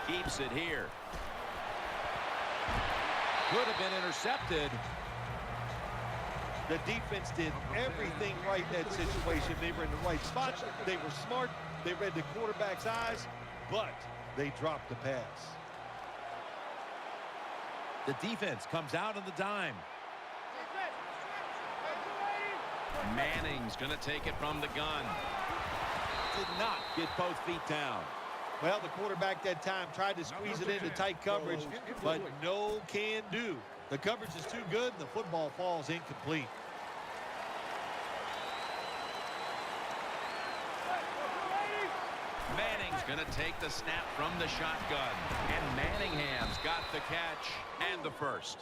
Keeps it here. Could have been intercepted. The defense did everything right in that situation. They were in the right spot. They were smart. They read the quarterback's eyes, but they dropped the pass. The defense comes out on the dime. Manning's going to take it from the gun. Did not get both feet down. Well, the quarterback that time tried to squeeze it into tight coverage, but no can do. The coverage is too good, and the football falls incomplete. Manning's going to take the snap from the shotgun. And Manningham's got the catch and the first.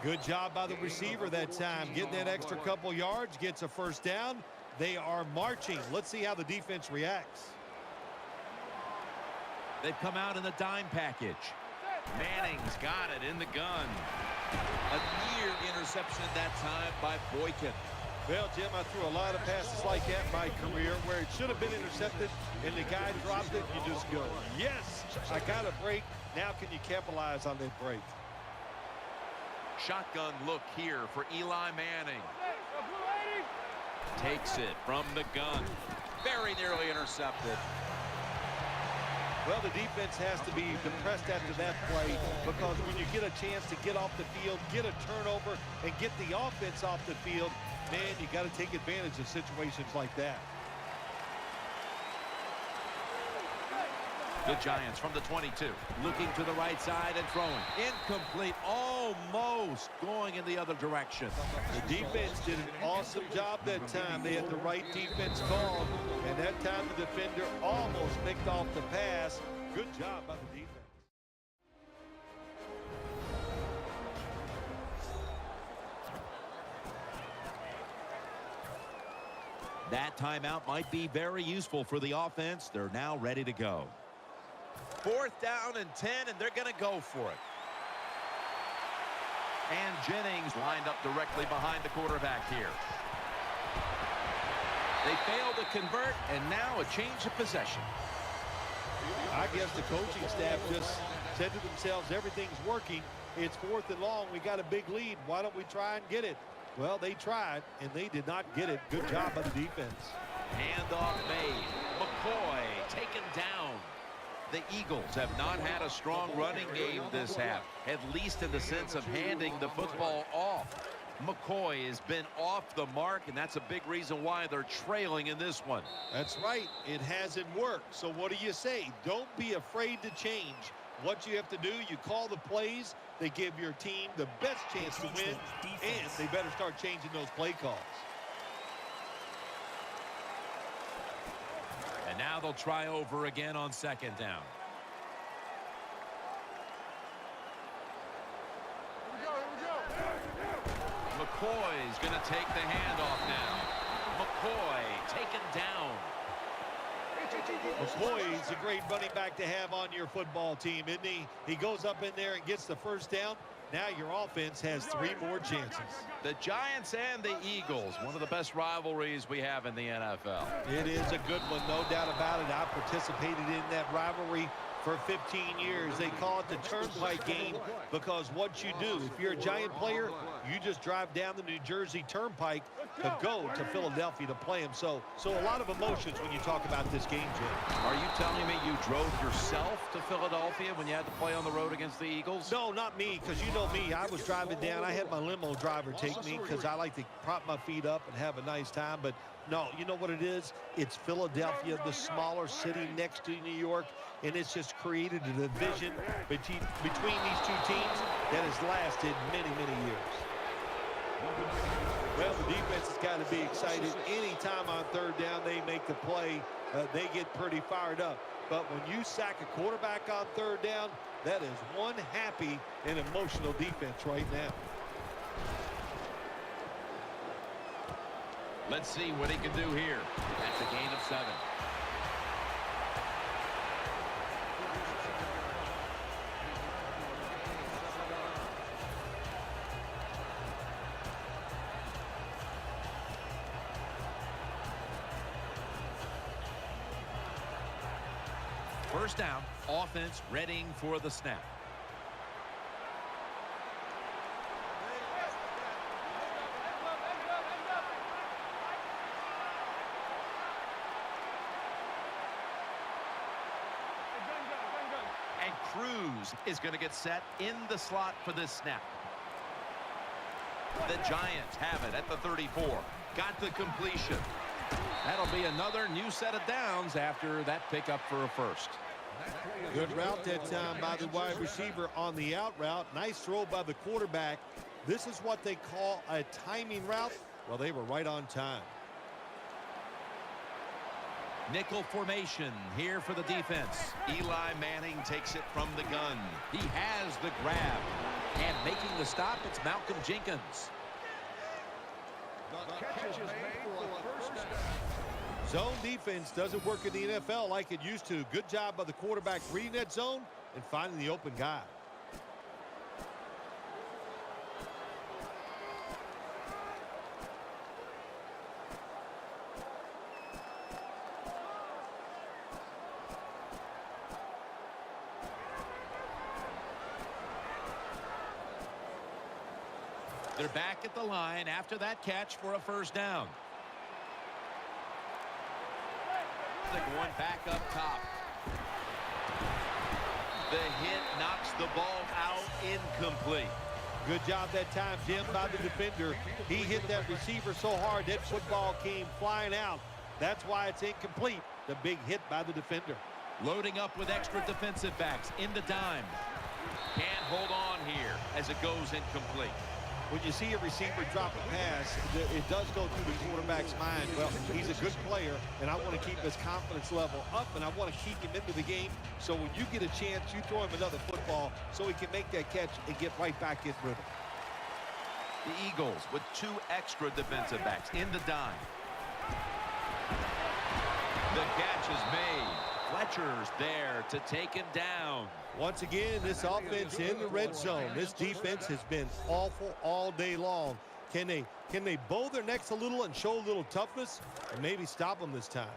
Good job by the receiver that time. Getting that extra couple yards, gets a first down. They are marching. Let's see how the defense reacts. They've come out in the dime package. Manning's got it in the gun. A near interception that time by Boykin. Well, Jim, I threw a lot of passes like that in my career where it should have been intercepted and the guy dropped it. You just go, yes, I got a break. Now can you capitalize on that break? Shotgun look here for Eli Manning. Takes it from the gun. Very nearly intercepted. Well, the defense has to be depressed after that play because when you get a chance to get off the field, get a turnover, and get the offense off the field, man, you got to take advantage of situations like that. The Giants from the 22. Looking to the right side and throwing. Incomplete. Almost going in the other direction. The defense did an awesome job that time. They had the right defense call, and that time the defender almost picked off the pass. Good job by the defense. That timeout might be very useful for the offense. They're now ready to go. 4th down and 10, and they're going to go for it. And Jennings lined up directly behind the quarterback here. They failed to convert, and now a change of possession. I guess the coaching staff just said to themselves, everything's working. It's 4th and long. We got a big lead. Why don't we try and get it? Well, they tried, and they did not get it. Good job by the defense. Handoff made. McCoy taken down. The Eagles have not had a strong running game this half, at least in the sense of handing the football off. McCoy has been off the mark, and that's a big reason why they're trailing in this one. That's right. It hasn't worked. So what do you say? Don't be afraid to change. What you have to do, you call the plays. They give your team the best chance to win, and they better start changing those play calls. And now they'll try over again on 2nd down. McCoy's going to take the handoff now. McCoy taken down. McCoy's a great running back to have on your football team, isn't he? He goes up in there and gets the first down. Now your offense has 3 more chances. The Giants and the Eagles, one of the best rivalries we have in the NFL. It is a good one, no doubt about it. I participated in that rivalry for 15 years. They call it the Turnpike game because what you do, if you're a Giant player, you just drive down the New Jersey Turnpike to go to Philadelphia to play them. So a lot of emotions when you talk about this game, Jim. Are you telling me you drove yourself to Philadelphia when you had to play on the road against the Eagles? No, not me, because you know me. I was driving down. I had my limo driver take me because I like to prop my feet up and have a nice time. But no, you know what it is? It's Philadelphia, the smaller city next to New York, and it's just created a division between these two teams that has lasted many, many years. Well, the defense has got to be excited. Anytime on 3rd down they make the play, they get pretty fired up. But when you sack a quarterback on 3rd down, that is one happy and emotional defense right now. Let's see what he can do here. That's a gain of 7. First down, offense readying for the snap. And Cruz is going to get set in the slot for this snap. The Giants have it at the 34. Got the completion. That'll be another new set of downs after that pickup for a first. Good route that time by the wide receiver on the out route. Nice throw by the quarterback. This is what they call a timing route. Well, they were right on time. Nickel formation here for the defense. Eli Manning takes it from the gun. He has the grab. And making the stop, it's Malcolm Jenkins. Zone defense doesn't work in the NFL like it used to. Good job by the quarterback reading that zone and finding the open guy. They're back at the line after that catch for a first down. They're going back up top. The hit knocks the ball out, incomplete. Good job that time, Jim, by the defender. He hit that receiver so hard that football came flying out. That's why it's incomplete. The big hit by the defender. Loading up with extra defensive backs in the dime. Can't hold on here as it goes incomplete. When you see a receiver drop a pass, it does go through the quarterback's mind. Well, he's a good player, and I want to keep his confidence level up, and I want to keep him into the game. So when you get a chance, you throw him another football so he can make that catch and get right back in rhythm. The Eagles with two extra defensive backs in the dime. The catch is made. Fletcher's there to take him down. Once again, this offense in the red zone. This defense has been awful all day long. Can they bow their necks a little and show a little toughness and maybe stop them this time?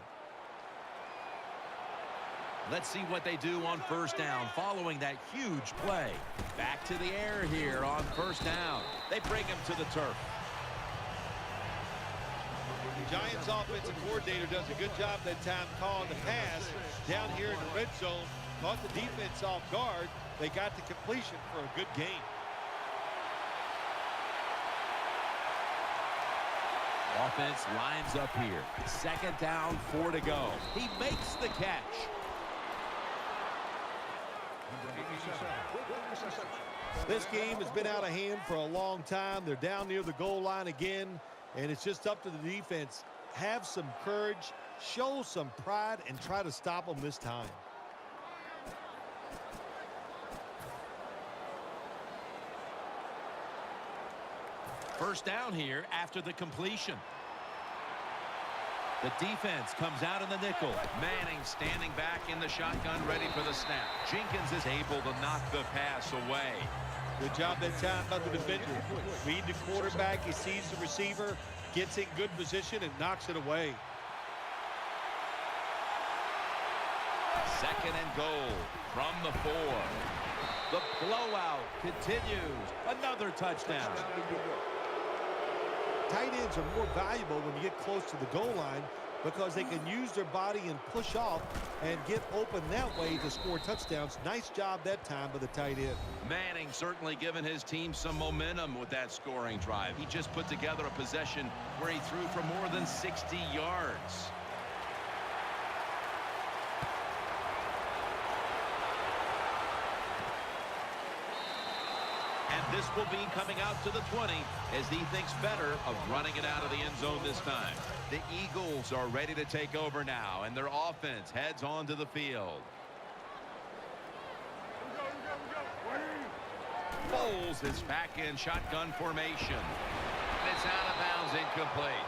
Let's see what they do on first down following that huge play. Back to the air here on first down. They bring him to the turf. The Giants offensive coordinator does a good job that time calling the pass down here in the red zone. Caught the defense off guard. They got the completion for a good gain. Offense lines up here. Second down, 4 to go. He makes the catch. This game has been out of hand for a long time. They're down near the goal line again, and it's just up to the defense. Have some courage, show some pride, and try to stop them this time. First down here after the completion. The defense comes out in the nickel. Manning standing back in the shotgun, ready for the snap. Jenkins is able to knock the pass away. Good job that time by the defender. Read the quarterback. He sees the receiver, gets in good position, and knocks it away. Second and goal from the 4. The blowout continues. Another touchdown. Tight ends are more valuable when you get close to the goal line because they can use their body and push off and get open that way to score touchdowns. Nice job that time by the tight end. Manning certainly given his team some momentum with that scoring drive. He just put together a possession where he threw for more than 60 yards. And this will be coming out to the 20 as he thinks better of running it out of the end zone this time. The Eagles are ready to take over now, and their offense heads onto the field. Foles is back in shotgun formation. And it's out of bounds, incomplete.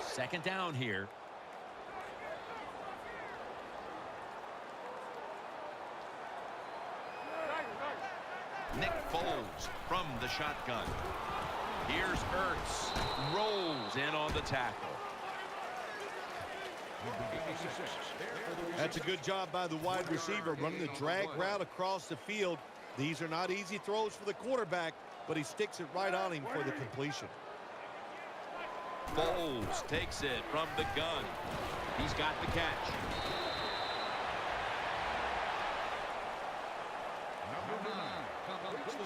Second down here. Nick Foles from the shotgun. Here's Ertz. Rolls in on the tackle. That's a good job by the wide receiver running the drag route across the field. These are not easy throws for the quarterback, but he sticks it right on him for the completion. Foles takes it from the gun. He's got the catch.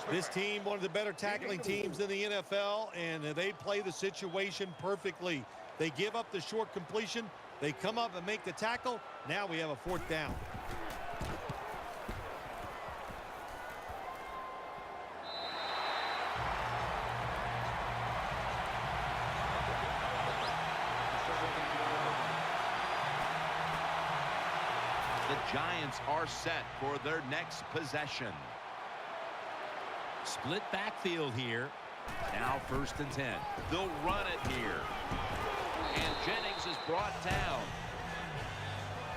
This team, one of the better tackling teams in the NFL, and they play the situation perfectly. They give up the short completion. They come up and make the tackle. Now we have a fourth down. The Giants are set for their next possession. Split backfield here. Now 1st and 10. They'll run it here. And Jennings is brought down.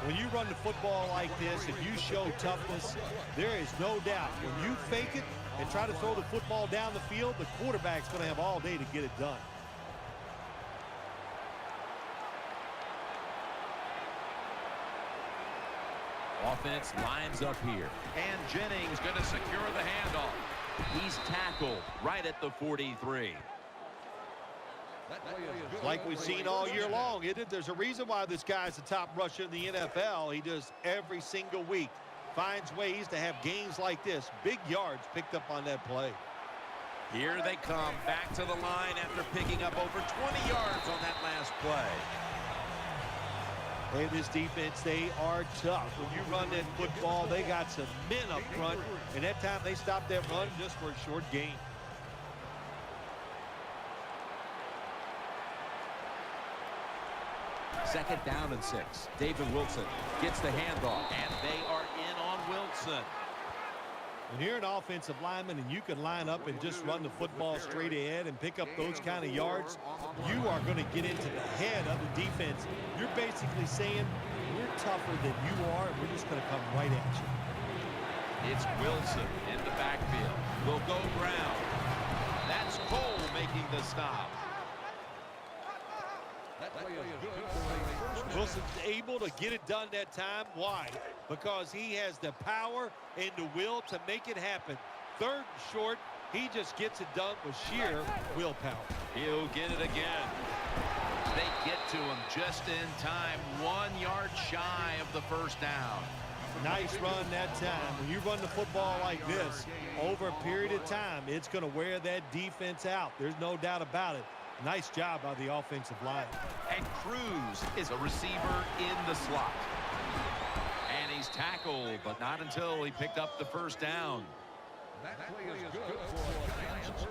When you run the football like this and you show toughness, there is no doubt when you fake it and try to throw the football down the field, the quarterback's going to have all day to get it done. Offense lines up here. And Jennings going to secure the handoff. He's tackled right at the 43. Like we've seen all year long, isn't it? There's a reason why this guy's the top rusher in the NFL. He does every single week. Finds ways to have games like this. Big yards picked up on that play. Here they come back to the line after picking up over 20 yards on that last play. Hey, this defense, they are tough. When you run that football, they got some men up front, and that time they stopped that run just for a short gain. Second down and 6. David Wilson gets the handoff, and they are in on Wilson. When you're an offensive lineman and you can line up and just run the football straight ahead and pick up those kind of yards, you are going to get into the head of the defense. You're basically saying, we're tougher than you are, and we're just going to come right at you. It's Wilson in the backfield. Will go ground. That's Cole making the stop. Wilson's able to get it done that time. Why? Because he has the power and the will to make it happen. 3rd and short, he just gets it done with sheer willpower. He'll get it again. They get to him just in time. 1 yard shy of the 1st down. Nice run that time. When you run the football like this, over a period of time, it's going to wear that defense out. There's no doubt about it. Nice job by the offensive line. And Cruz is a receiver in the slot. And he's tackled, but not until he picked up the 1st down.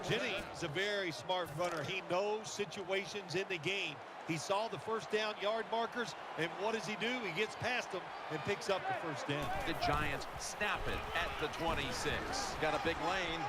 Jennings is a very smart runner. He knows situations in the game. He saw the 1st down yard markers, and what does he do? He gets past them and picks up the 1st down. The Giants snap it at the 26. Got a big lane.